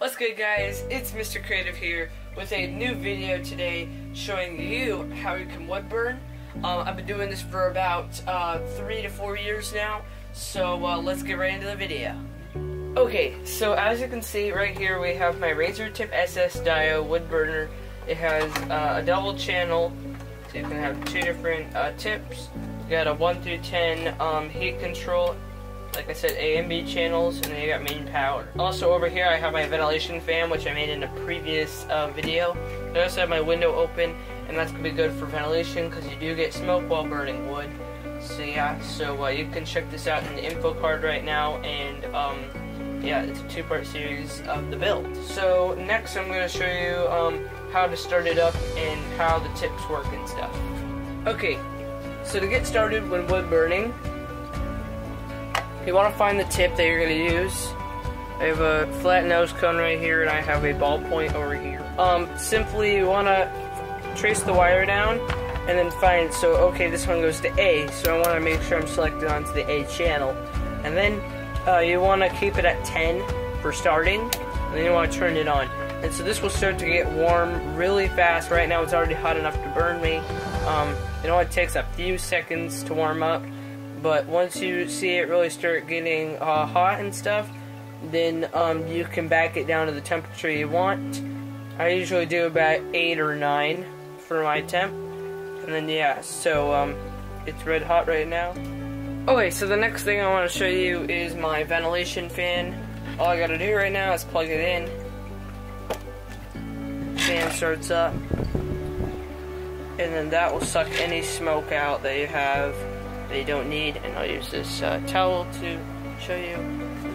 What's good, guys? It's Mr. Creative here with a new video today showing you how you can wood burn. I've been doing this for about 3 to 4 years now, so let's get right into the video. Okay, so as you can see right here, we have my Razor Tip SS Dio wood burner. It has a double channel, so you can have two different tips. You got a 1 through 10 heat control. Like I said, A and B channels, and then you got main power. Also over here I have my ventilation fan, which I made in a previous video. I also have my window open, and that's going to be good for ventilation because you do get smoke while burning wood. So yeah, you can check this out in the info card right now, and yeah, it's a two-part series of the build. So next I'm going to show you how to start it up and how the tips work and stuff. Okay, so to get started when wood burning, you want to find the tip that you're going to use. I have a flat nose cone right here, and I have a ball point over here. Simply you want to trace the wire down, and then find, so okay, this one goes to A, so I want to make sure I'm selected onto the A channel. And then you want to keep it at 10 for starting, and then you want to turn it on. And so this will start to get warm really fast. Right now it's already hot enough to burn me. It only takes a few seconds to warm up. But once you see it really start getting hot and stuff, then you can back it down to the temperature you want. I usually do about 8 or 9 for my temp. And then yeah, so it's red hot right now. Okay, so the next thing I want to show you is my ventilation fan. All I gotta do right now is plug it in. Fan starts up. And then that will suck any smoke out that you have that you don't need, and I'll use this towel to show you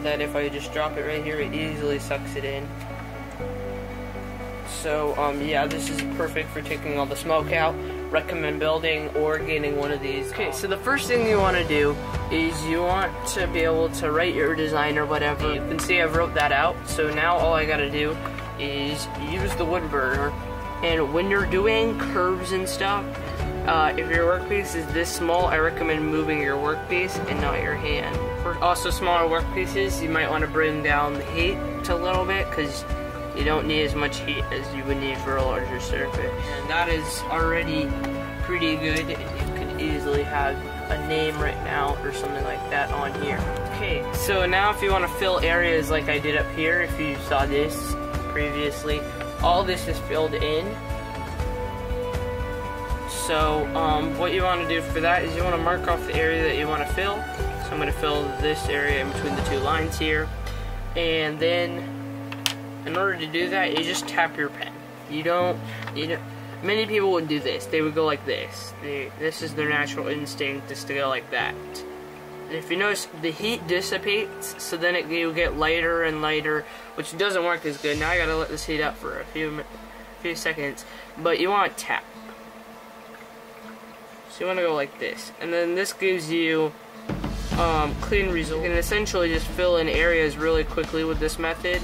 that if I just drop it right here, it easily sucks it in. So yeah, this is perfect for taking all the smoke out. Recommend building or getting one of these. Okay, so the first thing you want to do is you want to be able to write your design or whatever. You can see I've wrote that out, so now all I gotta do is use the wood burner. And when you're doing curves and stuff, if your workpiece is this small, I recommend moving your workpiece and not your hand. For also smaller workpieces, you might want to bring down the heat a little bit because you don't need as much heat as you would need for a larger surface. And that is already pretty good, and you could easily have a name right now or something like that on here. Okay, so now if you want to fill areas like I did up here, if you saw this previously, all this is filled in. So what you want to do for that is you want to mark off the area that you want to fill. So I'm going to fill this area in between the two lines here. And then in order to do that, you just tap your pen. Many people would do this. They would go like this. This is their natural instinct, is to go like that. And if you notice, the heat dissipates, so then you get lighter and lighter, which doesn't work as good. Now I gotta let this heat up for a few seconds. But you want to tap. So you want to go like this, and then this gives you clean results. You can essentially just fill in areas really quickly with this method,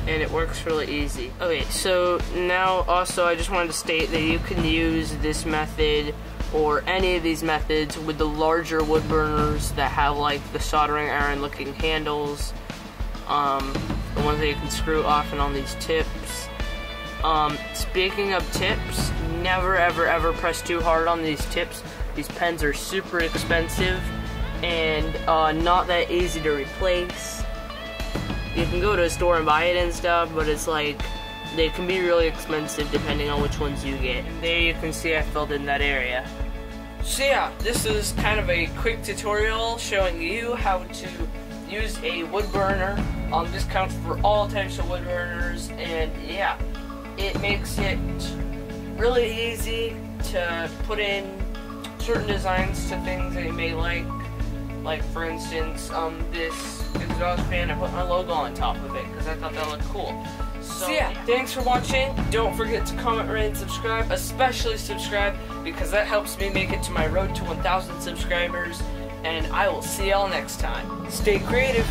and it works really easy. Okay, so now also I just wanted to state that you can use this method or any of these methods with the larger wood burners that have like the soldering iron looking handles, the ones that you can screw off and on these tips. Speaking of tips, never ever press too hard on these tips. These pens are super expensive and not that easy to replace. You can go to a store and buy it and stuff, but it's like they can be really expensive depending on which ones you get. And there you can see I filled in that area. So yeah, this is kind of a quick tutorial showing you how to use a wood burner. This counts for all types of wood burners, and yeah, it makes it really easy to put in certain designs to things that you may like. Like for instance, this exhaust fan, I put my logo on top of it because I thought that looked cool. So yeah, thanks for watching. Don't forget to comment, rate, and subscribe. Especially subscribe, because that helps me make it to my road to 1,000 subscribers. And I will see y'all next time. Stay creative.